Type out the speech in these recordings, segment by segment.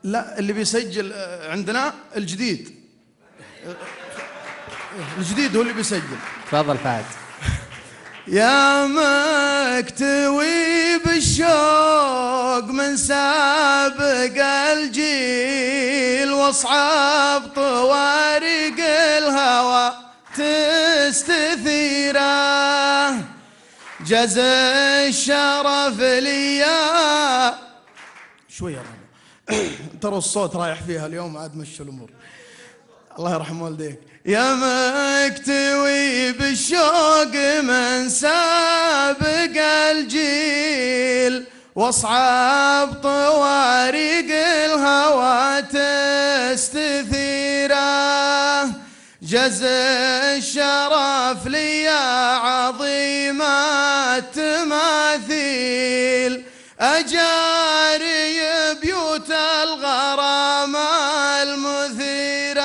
لا اللي بيسجل عندنا الجديد. الجديد هو اللي بيسجل. تفضل فهد. يا مكتوي بالشوق من سابق الجيل، واصعب طوارق الهوى تستثيره، جز الشرف ليا شوي يا رب. ترى الصوت رايح فيها اليوم، عاد مشوا الامور. الله يرحم والديك. يا مكتوي بالشوق من سابق الجيل، واصعب طوارق الهوى تستثيره، جز الشرف ليا عظيم التماثيل، أجاري بيوت الغرام المثيرة،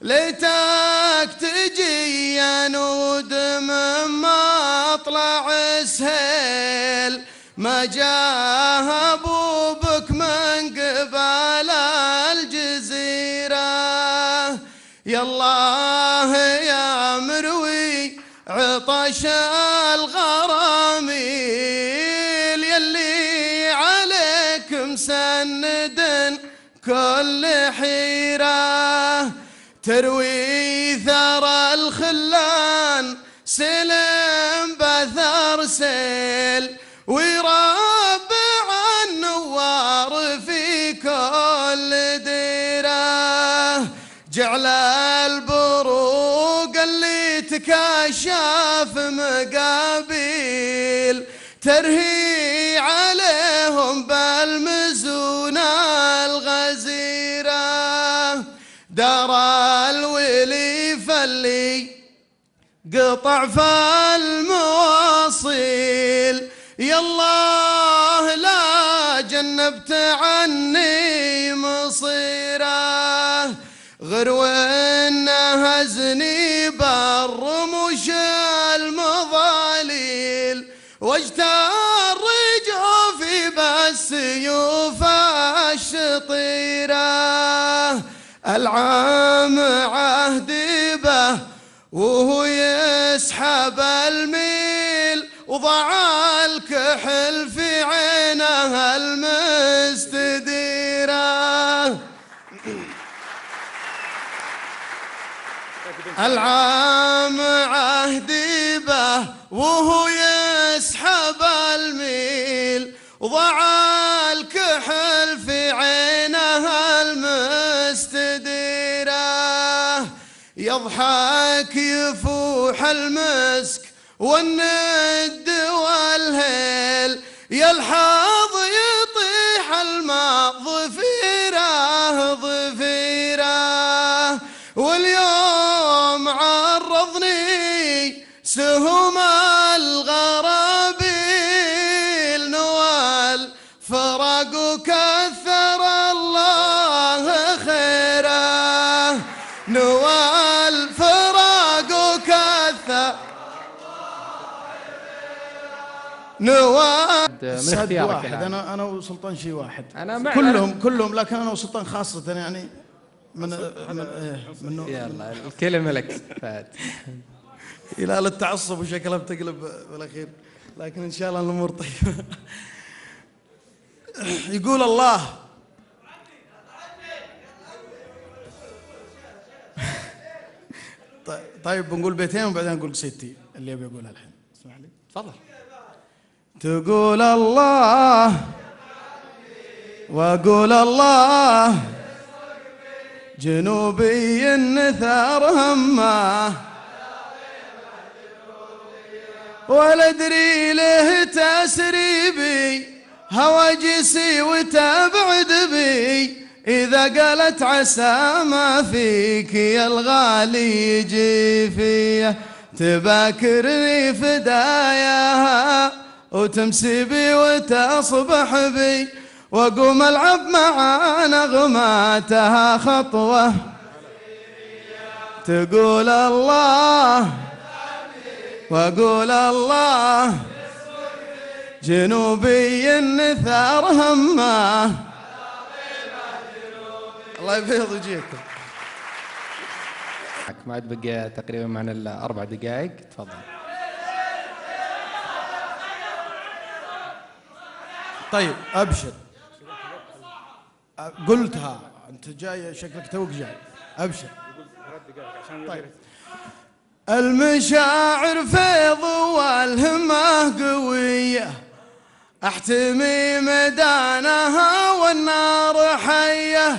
ليتك تجي يا نود من مطلع سهيل، ما جاه أبوبك من قبل الجزيرة، يا الله يا مروي عطش الغراميل، يلي عليك مسند كل حيرة، تروي ثرى الخلان سلم بثر سيل، ويربع النوار في كل ديره، جعل البروق اللي تكشف مقابيل، ترهي عليهم بالمزون الغزيرة، دار الولي فاللي قطع فالمواصيل، يا الله لا جنبت عني مصيره، غير وانه هزني بالرموش المضاليل، واجتر جوفي بالسيوف الشطيره، العام عهدي به وهو يسحب الميل، وضع الكحل في عينها المستديره، العام عهدي به وهو يسحب الميل، وضع الكحل في عينها المستديره، يضحك يفوح المسك والند والهيل، يلحظ يطيح الماء ضفيره ضفيره، واليوم عرضني سهم الغرابيل، نوال فرق وكثر الله خيره، نوال فرق وكثر نوال من اختيارك واحد. انا وسلطان شيء واحد، انا كلهم لكن انا وسلطان خاصة يعني من يلا الكلمة لك فهد. إلى التعصب وشكلها بتقلب بالأخير، لكن إن شاء الله الأمور طيبة. يقول الله طيب بنقول بيتين وبعدين نقول قصيدتي اللي أبي أقولها الحين. اسمح لي. تفضل. تقول الله وأقول الله، جنوبي النثار همه، ولا ادري له تسريبي هواجسي وتبعد بي، اذا قالت عسى ما فيك يا الغالي يجي فيه، تباكرني فداياها وتمسي بي وتصبح بي، واقوم العب مع نغماتها خطوه، تقول الله واقول الله، جنوبي النثار همه، الله يبيض وجهكم. ما عاد بقى تقريبا معنا الا 4 دقائق، تفضل. طيب ابشر، قلتها انت جاي شكلك توك جاي. ابشر. طيب. المشاعر فيض والهمة قوية، احتمي ميدانها والنار حية،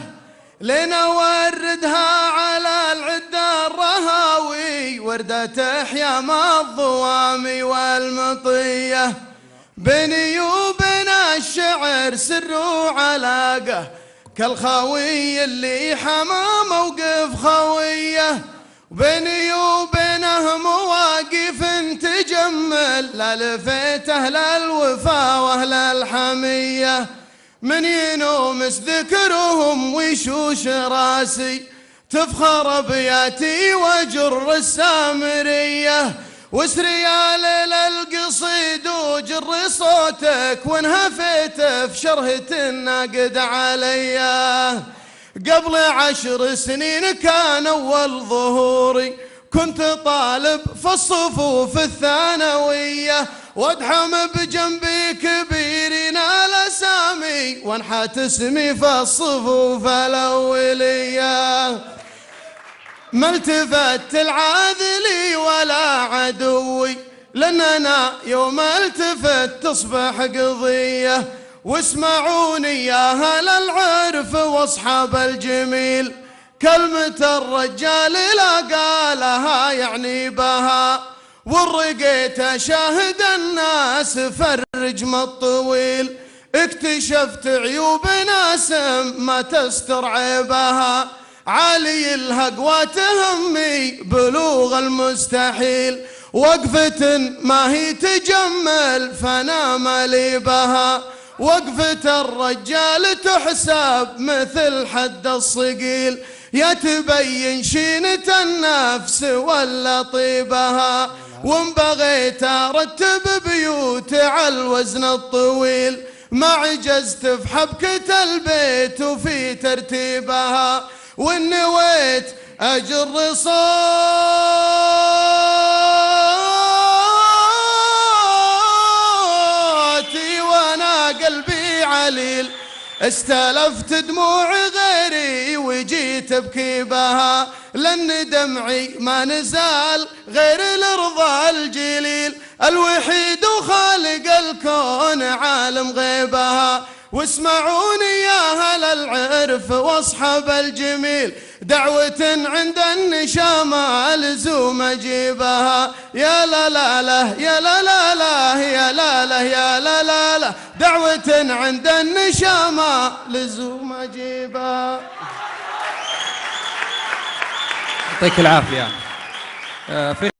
لنوردها على العدة الرهاوي، وردة حيام الضوامي والمطية. بيني وبين الشعر سر وعلاقة، كالخوي اللي حمى موقف خويه، وبيني وبينه مواقف تجمل، لا لفيت أهل الوفا وأهل الحمية. من ينومس ذكرهم ويشوش راسي، تفخر بياتي وجر السامرية، وسريال للقصيد وجر صوتك، وانهفيت في شرهة الناقد عليا. قبل 10 سنين كان أول ظهوري، كنت طالب في الصفوف الثانوية، وادحم بجنبي كبير نال اسامي، وانحت اسمي في الصفوف الأولية. ما التفت العاذلي ولا عدوي، لأننا يوم التفت تصبح قضية. واسمعوني يا أهل العرف واصحاب الجميل، كلمة الرجال لا قالها يعني بها، والرقيت شاهد الناس فرج ما الطويل. اكتشفت عيوب ناس ما تستر عيبها، عالي الهقوى تهمي بلوغ المستحيل، وقفة ما هي تجمل فانا مالي بها. وقفة الرجال تحسب مثل حد الصقيل، يا تبين شينة النفس ولا طيبها. وان بغيت ارتب بيوت على الوزن الطويل، ما عجزت في حبكة البيت وفي ترتيبها. وان نويت اجر صوتي وانا قلبي عليل، استلفت دموع غيري وجيت ابكي بها، لان دمعي ما نزال غير الرضا الجليل، الوحيد وخالق الكون عالم غيبها. واسمعوني يا اهل العرف واصحاب الجميل، دعوة عند النشامة لزوم اجيبها. يا لا لا لا يا لا لا لا يا لا لا يا لا لا لا، دعوة عند النشامة لزوم اجيبها. يعطيك العافية.